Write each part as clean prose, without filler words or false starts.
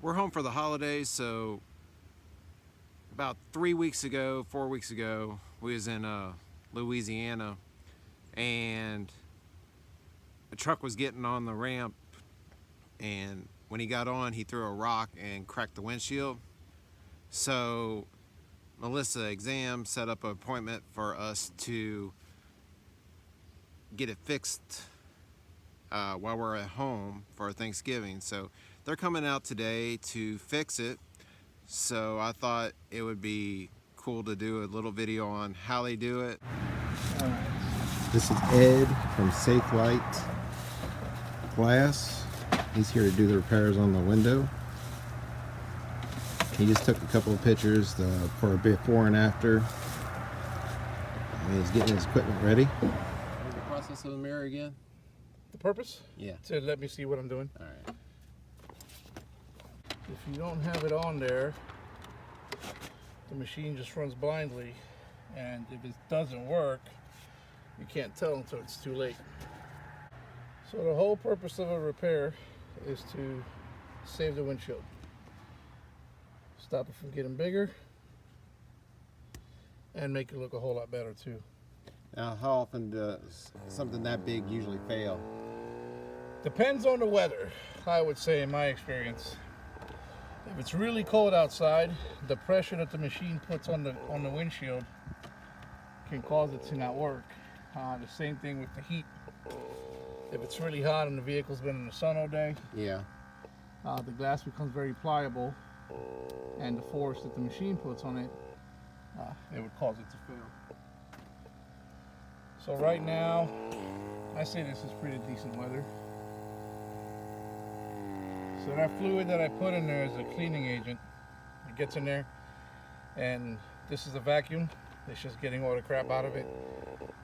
we're home for the holidays, so about 3 weeks ago, 4 weeks ago, we was in Louisiana, and a truck was getting on the ramp, and when he got on, he threw a rock and cracked the windshield. So Melissa Exam set up an appointment for us to get it fixed while we're at home for Thanksgiving. So they're coming out today to fix it. So I thought it would be cool to do a little video on how they do it. This is Ed from Safe Light Glass. He's here to do the repairs on the window. He just took a couple of pictures for a before and after. And he's getting his equipment ready. What's the process of the mirror again? The purpose? Yeah. To let me see what I'm doing. All right. If you don't have it on there, the machine just runs blindly, and if it doesn't work, you can't tell until it's too late. So the whole purpose of a repair is to save the windshield. Stop it from getting bigger and make it look a whole lot better too. Now, how often does something that big usually fail? Depends on the weather, I would say, in my experience. If it's really cold outside, the pressure that the machine puts on the windshield can cause it to not work. The same thing with the heat. If it's really hot and the vehicle's been in the sun all day, Yeah. the glass becomes very pliable, and the force that the machine puts on it, it would cause it to fail. So right now, I say this is pretty decent weather. So that fluid that I put in there is a cleaning agent. It gets in there, and this is a vacuum. It's just getting all the crap out of it.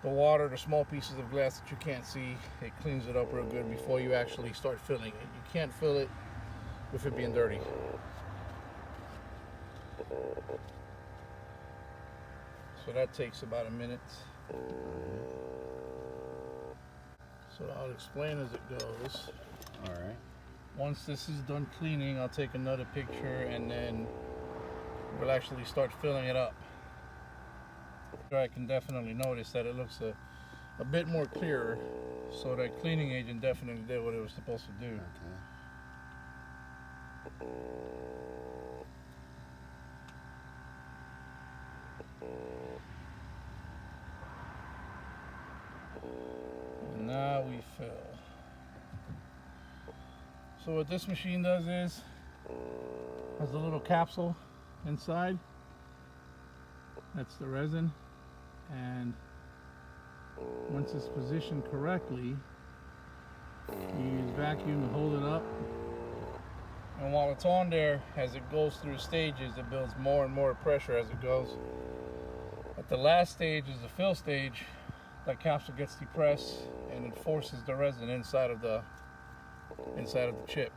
The water, the small pieces of glass that you can't see, it cleans it up real good before you actually start filling it. You can't fill it with it being dirty. So that takes about a minute. So I'll explain as it goes. All right. Once this is done cleaning, I'll take another picture, and then we'll actually start filling it up. I can definitely notice that it looks a bit more clearer, so that cleaning agent definitely did what it was supposed to do. And now we fill. So what this machine does is, has a little capsule inside. That's the resin. And once it's positioned correctly, you use vacuum to hold it up. And while it's on there, as it goes through stages, it builds more and more pressure as it goes. At the last stage is the fill stage. That capsule gets depressed, and it forces the resin inside of the chip.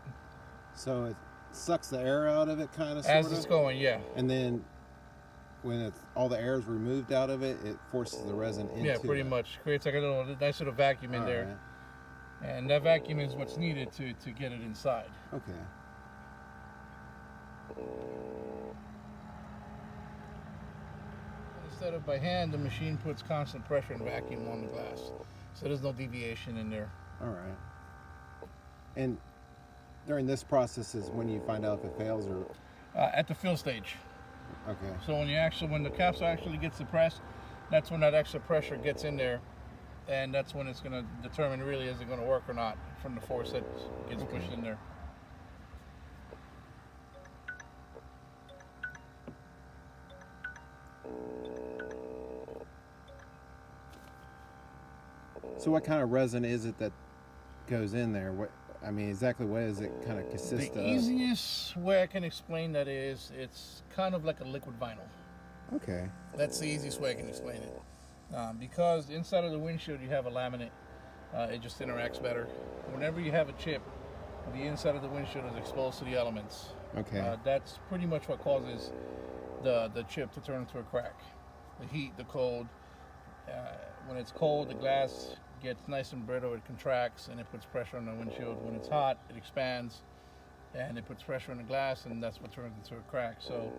So it sucks the air out of it, kind of, As it's going, yeah. And then when all the air is removed out of it, it forces the resin into it. Yeah, pretty much. Creates like a nice little vacuum in there. Right. And that vacuum is what's needed to get it inside. Okay. Instead of by hand, the machine puts constant pressure and vacuum on the glass. So there's no deviation in there. All right. And during this process is when you find out if it fails, or At the fill stage. okay. So when the capsule actually gets depressed, that's when that extra pressure gets in there, and that's when it's going to determine really is it going to work or not from the force that gets pushed in there. So what kind of resin is it that goes in there? I mean, exactly what does it kind of consist of? The easiest way I can explain that is it's kind of like a liquid vinyl. Okay. That's the easiest way I can explain it. Because inside of the windshield you have a laminate, it just interacts better. Whenever you have a chip, the inside of the windshield is exposed to the elements. Okay. That's pretty much what causes the chip to turn into a crack. The heat, the cold. When it's cold, the glass gets nice and brittle, it contracts, and it puts pressure on the windshield. When it's hot, it expands, and it puts pressure on the glass, and that's what turns into a crack. So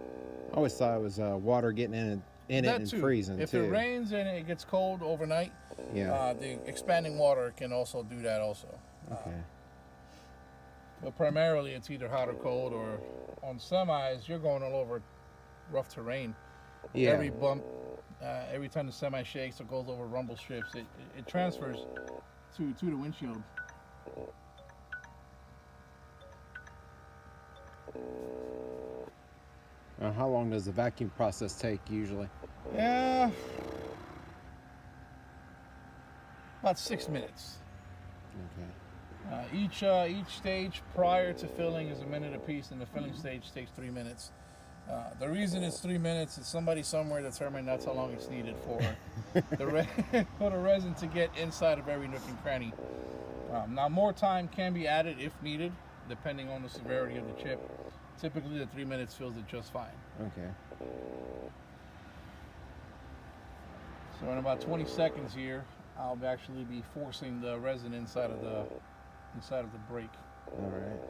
I always thought it was water getting in it that and too. freezing If too. it rains and it gets cold overnight, the expanding water can also do that also. Okay. But primarily it's either hot or cold, or on semis you're going all over rough terrain. Yeah. Every bump, every time the semi shakes or goes over rumble strips, it transfers to the windshield. How long does the vacuum process take usually? Yeah, about 6 minutes. Okay. Each stage prior to filling is a minute apiece, and the filling stage takes 3 minutes. The reason it's 3 minutes is somebody somewhere determined that's how long it's needed for for the resin to get inside of every nook and cranny. Now, more time can be added if needed, depending on the severity of the chip. Typically, the 3 minutes fills it just fine. Okay. So in about 20 seconds here, I'll actually be forcing the resin inside of the brake. All right.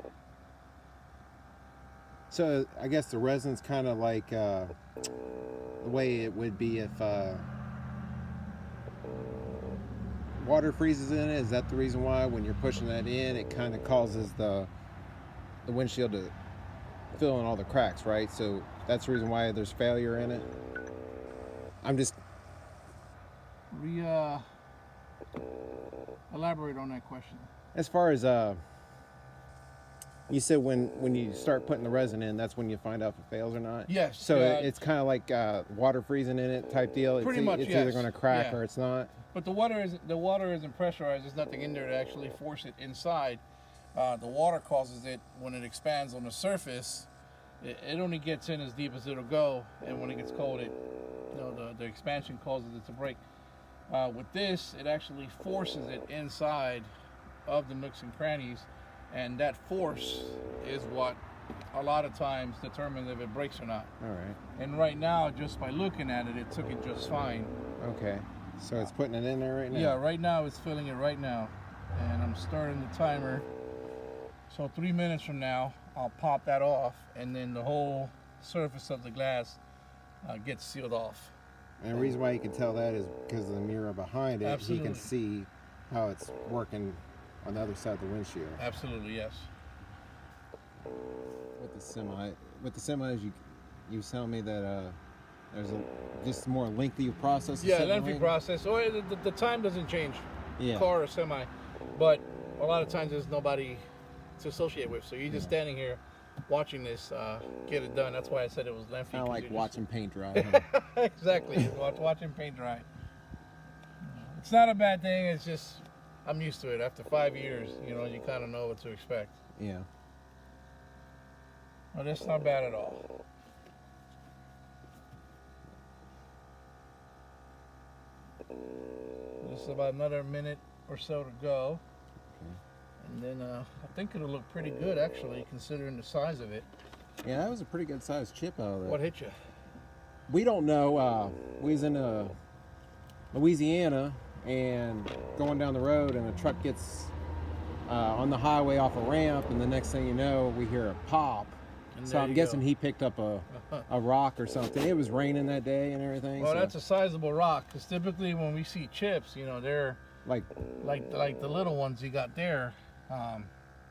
So I guess the resin's kind of like the way it would be if water freezes in it. Is that the reason why when you're pushing that in, it kind of causes the windshield to fill in all the cracks, right? So that's the reason why there's failure in it. I'm just Elaborate on that question. as far as you said when you start putting the resin in, that's when you find out if it fails or not. Yes. So it's kind of like water freezing in it type deal. Pretty it's much, it's yes. either going to crack Yeah. or it's not. But the water isn't pressurized. There's nothing in there to actually force it inside. The water causes it when it expands on the surface. It only gets in as deep as it'll go, and when it gets cold, the expansion causes it to break. With this, it actually forces it inside of the nooks and crannies, and that force is what a lot of times determines if it breaks or not. All right. And right now, just by looking at it, it took it just fine. Okay. So it's putting it in there right now? Yeah, right now it's filling it right now. And I'm starting the timer. So 3 minutes from now, I'll pop that off, and then the whole surface of the glass gets sealed off. And the reason why you can tell that is because of the mirror behind it. Absolutely. He can see how it's working on the other side of the windshield. Absolutely, yes. With the semis, you tell me that there's just more lengthy process. of Yeah, setting lengthy the process. So the time doesn't change, Yeah. car or semi, but a lot of times there's nobody to associate with. So you're just standing here watching this get it done. That's why I said it was lengthy. Kind of 'cause like you're watching paint dry. Huh? Exactly, watching paint dry. It's not a bad thing. It's just I'm used to it. After 5 years, you kind of know what to expect. Yeah. But it's not bad at all. Just about another minute or so to go. And then I think it'll look pretty good, actually, considering the size of it. Yeah, that was a pretty good sized chip out of there. What hit you? We don't know. We was in Louisiana and going down the road, and a truck gets on the highway off a ramp, and the next thing you know, we hear a pop. And So there I'm you guessing go. he picked up a rock or something. It was raining that day and everything. Well, so, that's a sizable rock, because typically when we see chips, they're like, like the little ones you got there.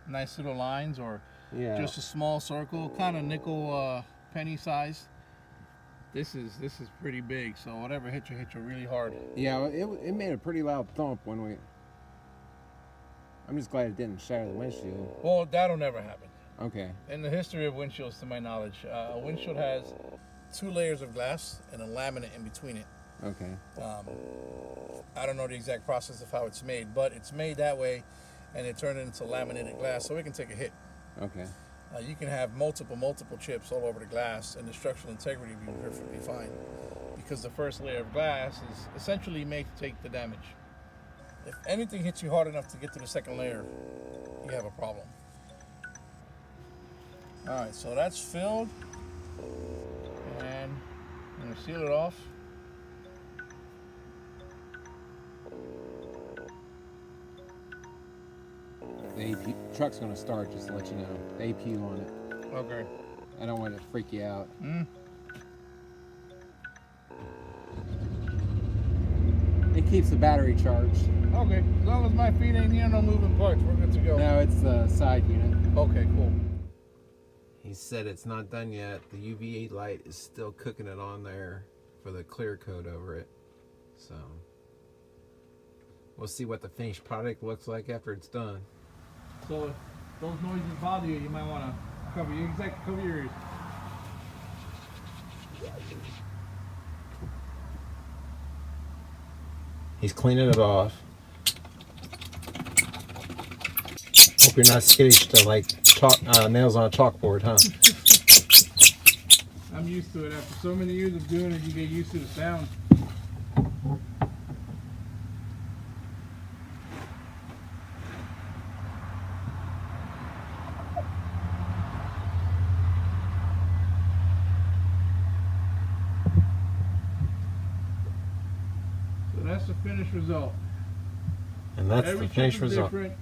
Nice little lines, or yeah. just a small circle, kind of nickel penny size. This is pretty big, so whatever hit you really hard. Yeah, it made a pretty loud thump when we. I'm just glad it didn't shatter the windshield. Well, that'll never happen. Okay. In the history of windshields, to my knowledge, a windshield has 2 layers of glass and a laminate in between it. Okay. I don't know the exact process of how it's made, but it's made that way, and it turned it into laminated glass, so it can take a hit. Okay. You can have multiple chips all over the glass, and the structural integrity will be perfectly fine, because the first layer of glass is essentially made to take the damage. If anything hits you hard enough to get to the second layer, you have a problem. All right, so that's filled, and I'm gonna seal it off. The AP truck's gonna start, just to let you know. The APU on it. Okay. I don't want it to freak you out. It keeps the battery charged. Okay, as long as my feet ain't near no moving parts, we're good to go. No, it's the side unit. Okay, cool. He said it's not done yet. The UV light is still cooking it on there for the clear coat over it. So we'll see what the finished product looks like after it's done. So if those noises bother you, you might want to cover your ears. He's cleaning it off. Hope you're not skittish to like nails on a chalkboard, huh? I'm used to it. After so many years of doing it, you get used to the sound. So that's the finished result. And that's Every the finished chip is result. different.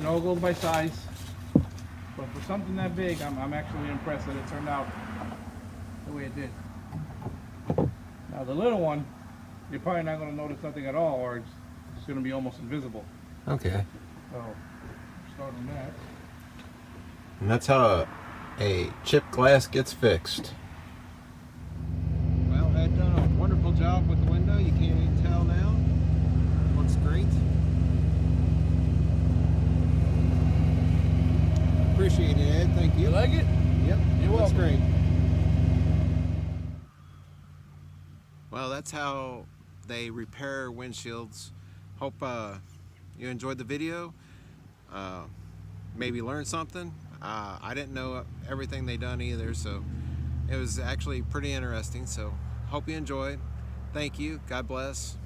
It all goes by size. But for something that big, I'm actually impressed that it turned out the way it did. Now the little one, you're probably not going to notice nothing at all, or it's going to be almost invisible. Okay. So, start on that. And that's how a chipped glass gets fixed. Well, Ed done a wonderful job with the window. You can't even tell now. Looks great. Appreciate it, Ed. Thank you. You like it? Yep. You're Looks welcome. great. Well, that's how they repair windshields. Hope you enjoyed the video. Maybe learned something. I didn't know everything they done either, so it was actually pretty interesting. So hope you enjoyed. Thank you. God bless.